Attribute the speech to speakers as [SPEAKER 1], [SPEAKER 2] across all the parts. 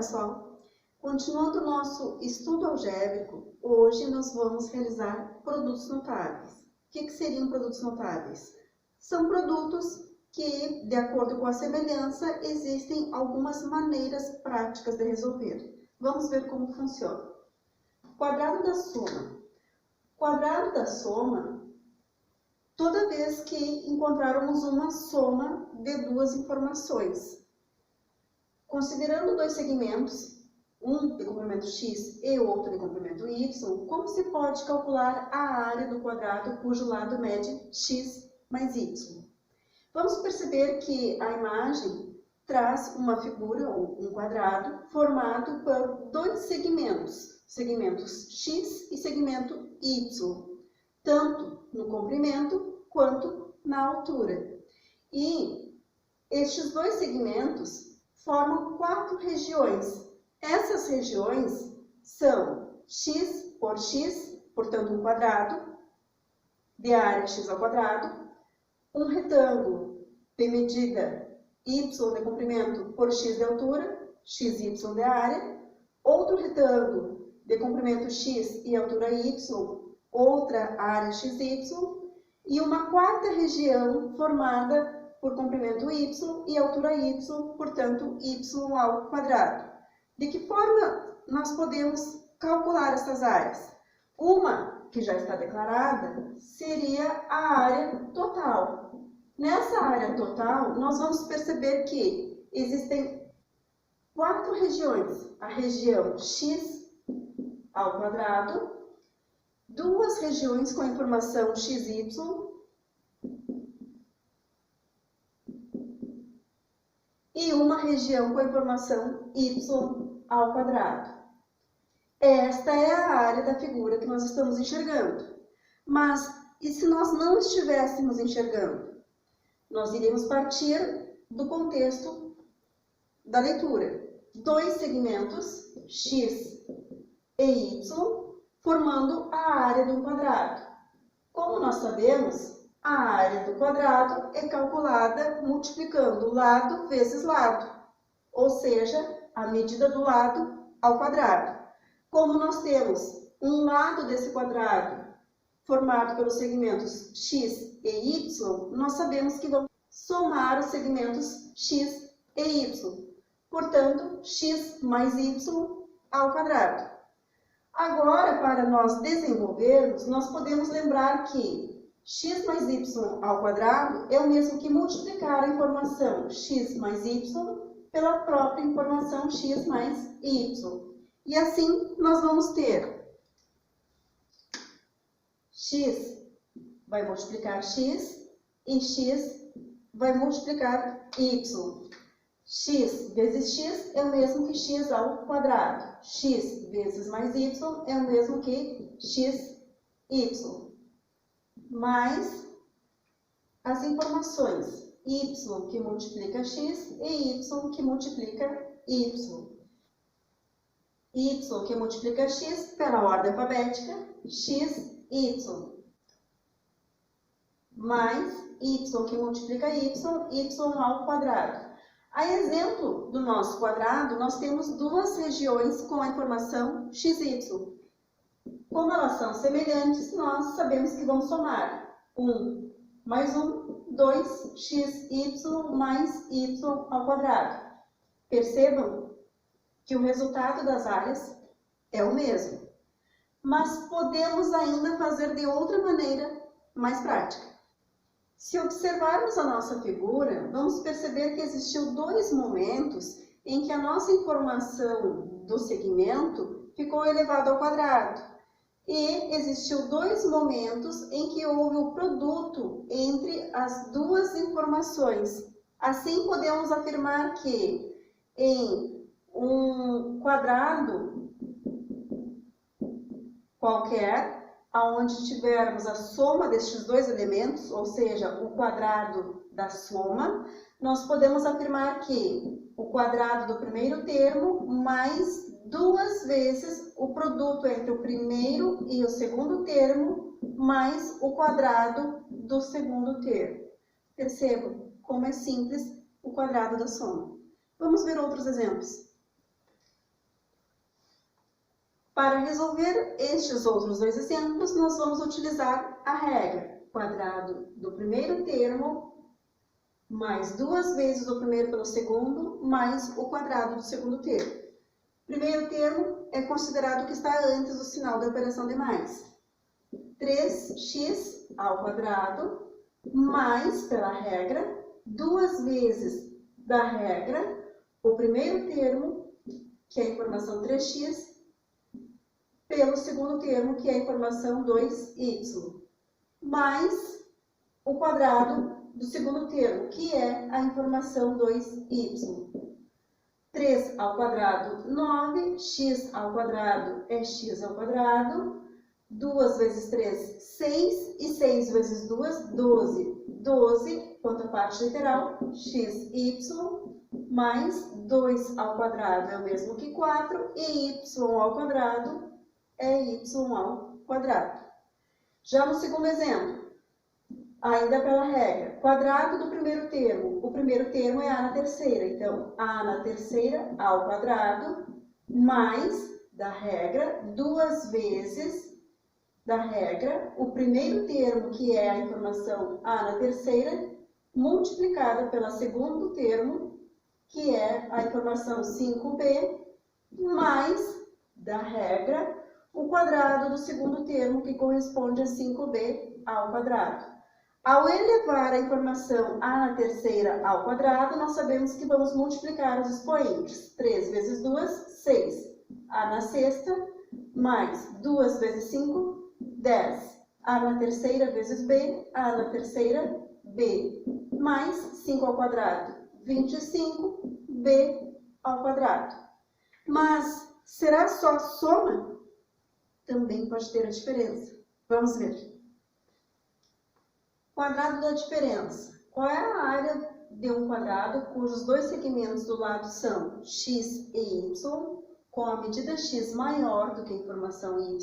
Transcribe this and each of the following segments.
[SPEAKER 1] pessoal! Continuando o nosso estudo algébrico, hoje nós vamos realizar produtos notáveis. O que seriam produtos notáveis? São produtos que, de acordo com a semelhança, existem algumas maneiras práticas de resolver. Vamos ver como funciona. Quadrado da soma. Quadrado da soma, toda vez que encontrarmos uma soma de duas informações. Considerando dois segmentos, um de comprimento x e outro de comprimento y, como se pode calcular a área do quadrado cujo lado mede x mais y? Vamos perceber que a imagem traz uma figura, ou um quadrado, formado por dois segmentos, segmentos x e segmento y, tanto no comprimento quanto na altura. E estes dois segmentos formam quatro regiões. Essas regiões são x por x, portanto um quadrado, de área x ao quadrado, um retângulo de medida y de comprimento por x de altura, xy de área, outro retângulo de comprimento x e altura y, outra área xy, e uma quarta região formada por comprimento y e altura y, portanto, y ao quadrado. De que forma nós podemos calcular essas áreas? Uma, que já está declarada, seria a área total. Nessa área total, nós vamos perceber que existem quatro regiões. A região x ao quadrado, duas regiões com a informação xy, e uma região com a informação y ao quadrado. Esta é a área da figura que nós estamos enxergando. Mas, e se nós não estivéssemos enxergando? Nós iríamos partir do contexto da leitura. Dois segmentos, x e y, formando a área de um quadrado. Como nós sabemos, a área do quadrado é calculada multiplicando lado vezes lado, ou seja, a medida do lado ao quadrado. Como nós temos um lado desse quadrado formado pelos segmentos x e y, nós sabemos que vamos somar os segmentos x e y. Portanto, x mais y ao quadrado. Agora, para nós desenvolvermos, nós podemos lembrar que x mais y ao quadrado é o mesmo que multiplicar a informação x mais y pela própria informação x mais y. E assim nós vamos ter x vai multiplicar x e x vai multiplicar y. X vezes x é o mesmo que x ao quadrado. X vezes mais y é o mesmo que xy. Mais as informações y que multiplica x e y que multiplica y. Y que multiplica x pela ordem alfabética, xy. Mais y que multiplica y ao quadrado. A exemplo do nosso quadrado, nós temos duas regiões com a informação xy. Como elas são semelhantes, nós sabemos que vamos somar 1 mais 1, 2, xy mais y ao quadrado. Percebam que o resultado das áreas é o mesmo. Mas podemos ainda fazer de outra maneira mais prática. Se observarmos a nossa figura, vamos perceber que existiu dois momentos em que a nossa informação do segmento ficou elevada ao quadrado. E existiu dois momentos em que houve o produto entre as duas informações. Assim, podemos afirmar que em um quadrado qualquer, onde tivermos a soma destes dois elementos, ou seja, o quadrado da soma, nós podemos afirmar que o quadrado do primeiro termo mais duas vezes o produto entre o primeiro e o segundo termo, mais o quadrado do segundo termo. Percebam como é simples o quadrado da soma. Vamos ver outros exemplos. Para resolver estes outros dois exemplos, nós vamos utilizar a regra. Quadrado do primeiro termo mais 2 vezes o primeiro pelo segundo, mais o quadrado do segundo termo. Primeiro termo é considerado que está antes do sinal da operação de mais. 3x ao quadrado, mais, pela regra, 2 vezes da regra, o primeiro termo, que é a informação 3x, pelo segundo termo, que é a informação 2y, mais o quadrado do segundo termo, que é a informação 2y. 3 ao quadrado, 9, x ao quadrado é x ao quadrado, 2 vezes 3, 6, e 6 vezes 2, 12. 12, quanto à parte literal, xy, mais 2 ao quadrado é o mesmo que 4, e y ao quadrado é y ao quadrado. Já no segundo exemplo, ainda pela regra, quadrado do primeiro termo. O primeiro termo é a na terceira, então a na terceira ao quadrado, mais da regra, 2 vezes da regra, o primeiro termo, que é a informação a na terceira, multiplicada pelo segundo termo, que é a informação 5b, mais da regra, o quadrado do segundo termo, que corresponde a 5b ao quadrado. Ao elevar a informação a na terceira ao quadrado, nós sabemos que vamos multiplicar os expoentes. 3 vezes 2, 6. A na sexta, mais 2 vezes 5, 10. A na terceira vezes b, a na terceira, b. Mais 5 ao quadrado, 25, b ao quadrado. Mas será só soma? Também pode ter a diferença. Vamos ver. Quadrado da diferença. Qual é a área de um quadrado cujos dois segmentos do lado são x e y, com a medida x maior do que a informação y,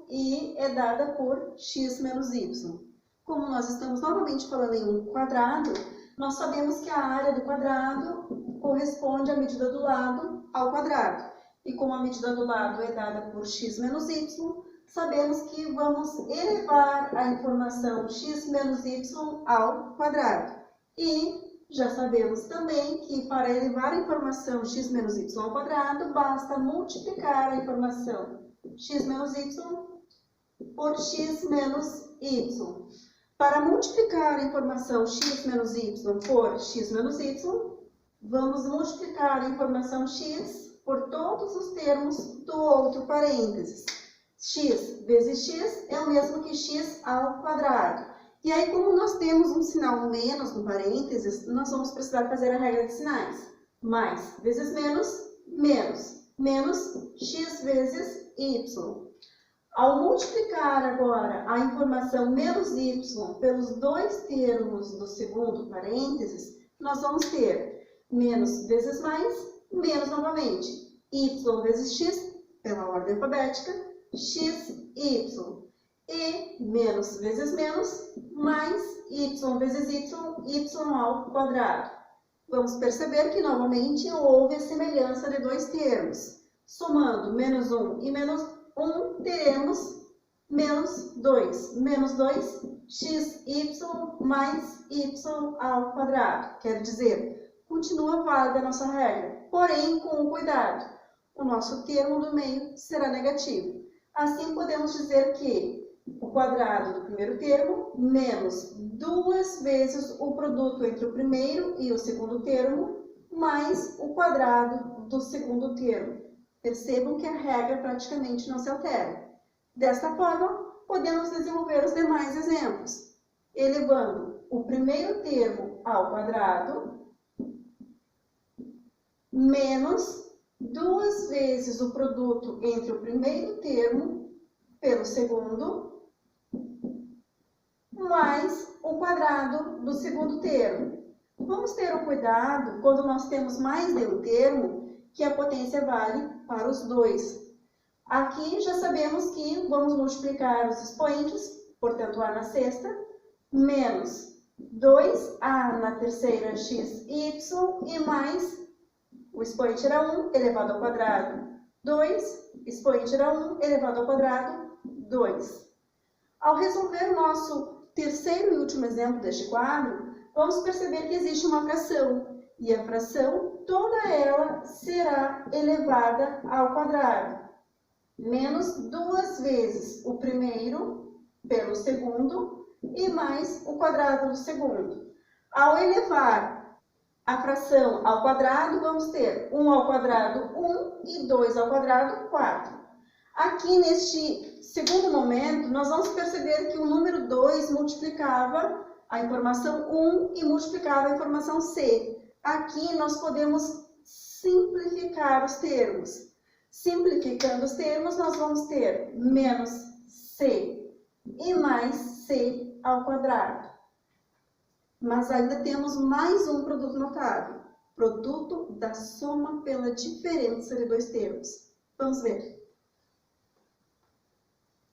[SPEAKER 1] e é dada por x menos y? Como nós estamos novamente falando em um quadrado, nós sabemos que a área do quadrado corresponde à medida do lado ao quadrado. E como a medida do lado é dada por x menos y, sabemos que vamos elevar a informação x menos y ao quadrado. E já sabemos também que para elevar a informação x menos y ao quadrado, basta multiplicar a informação x menos y por x menos y. Para multiplicar a informação x menos y por x menos y, vamos multiplicar a informação x por todos os termos do outro parênteses. X vezes x é o mesmo que x ao quadrado. E aí, como nós temos um sinal menos no parênteses, nós vamos precisar fazer a regra de sinais. Mais vezes menos, menos. Menos x vezes y. Ao multiplicar agora a informação menos y pelos dois termos do segundo parênteses, nós vamos ter menos vezes mais, menos novamente. Y vezes x, pela ordem alfabética, x, y. E menos vezes menos, mais y vezes y ao quadrado. Vamos perceber que novamente houve a semelhança de dois termos. Somando menos 1 e menos 1, teremos menos 2. Menos 2, xy mais y ao quadrado. Quer dizer, continua válida a nossa regra, porém com um cuidado. O nosso termo do meio será negativo. Assim, podemos dizer que o quadrado do primeiro termo menos 2 vezes o produto entre o primeiro e o segundo termo, mais o quadrado do segundo termo. Percebam que a regra praticamente não se altera. Desta forma, podemos desenvolver os demais exemplos, elevando o primeiro termo ao quadrado, menos 2 vezes o produto entre o primeiro termo pelo segundo, mais o quadrado do segundo termo. Vamos ter um cuidado quando nós temos mais de um termo, que a potência vale para os dois. Aqui já sabemos que vamos multiplicar os expoentes, portanto a na sexta, menos 2a na terceira xy, e mais, o expoente era 1 elevado ao quadrado 2, expoente era 1 elevado ao quadrado, 2. Ao resolver o nosso terceiro e último exemplo deste quadro, vamos perceber que existe uma fração, e a fração, toda ela será elevada ao quadrado, menos 2 vezes o primeiro pelo segundo e mais o quadrado do segundo. Ao elevar a fração ao quadrado, vamos ter 1 ao quadrado 1 e 2 ao quadrado 4. Aqui neste segundo momento, nós vamos perceber que o número 2 multiplicava a informação 1 e multiplicava a informação c. Aqui nós podemos simplificar os termos. Simplificando os termos, nós vamos ter menos c e mais c ao quadrado. Mas ainda temos mais um produto notável. Produto da soma pela diferença de dois termos. Vamos ver.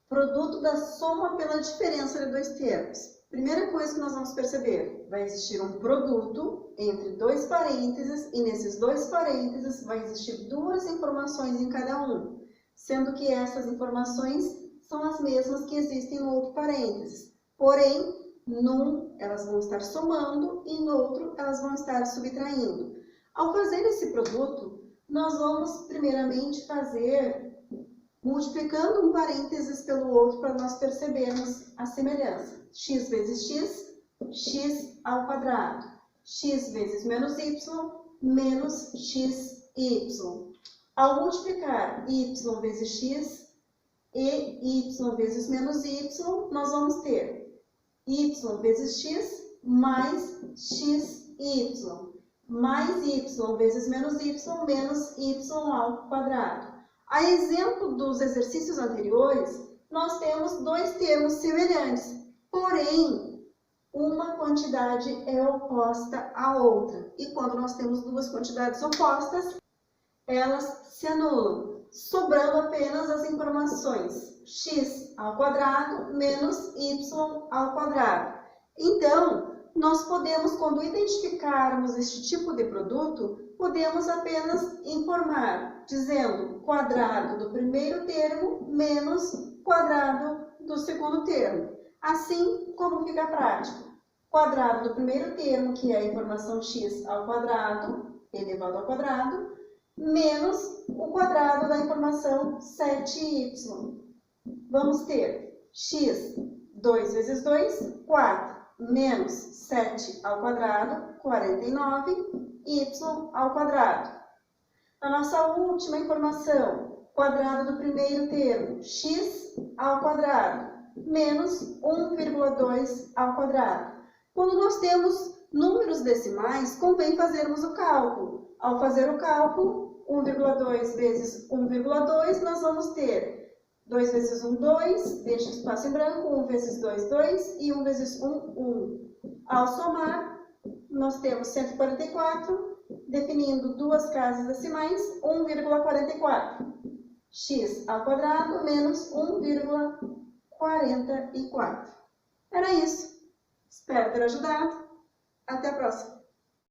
[SPEAKER 1] Produto da soma pela diferença de dois termos. Primeira coisa que nós vamos perceber, vai existir um produto entre dois parênteses e nesses dois parênteses vai existir duas informações em cada um, sendo que essas informações são as mesmas que existem no outro parênteses. Porém, num elas vão estar somando e no outro elas vão estar subtraindo. Ao fazer esse produto, nós vamos primeiramente fazer multiplicando um parênteses pelo outro para nós percebermos a semelhança. X vezes x, x ao quadrado. X vezes menos y, menos xy. Ao multiplicar y vezes x e y vezes menos y, nós vamos ter y vezes x mais xy, mais y vezes menos y ao quadrado. A exemplo dos exercícios anteriores, nós temos dois termos semelhantes, porém, uma quantidade é oposta à outra. E quando nós temos duas quantidades opostas, elas se anulam, sobrando apenas as informações x ao quadrado menos y ao quadrado. Então, nós podemos, quando identificarmos este tipo de produto, podemos apenas informar, dizendo quadrado do primeiro termo menos quadrado do segundo termo. Assim como fica a prática. Quadrado do primeiro termo, que é a informação x ao quadrado, elevado ao quadrado, menos o quadrado da informação 7y. Vamos ter x, 2 vezes 2, 4, menos 7 ao quadrado, 49, y ao quadrado. A nossa última informação, quadrado do primeiro termo, x ao quadrado, menos 1,2 ao quadrado. Quando nós temos números decimais, convém fazermos o cálculo. Ao fazer o cálculo, 1,2 vezes 1,2, nós vamos ter 2 vezes 1, 2, deixa o espaço em branco, 1 vezes 2, 2 e 1 vezes 1, 1. Ao somar, nós temos 144, definindo duas casas decimais, 1,44. X ao quadrado menos 1,44. Era isso. Espero ter ajudado. Até a próxima.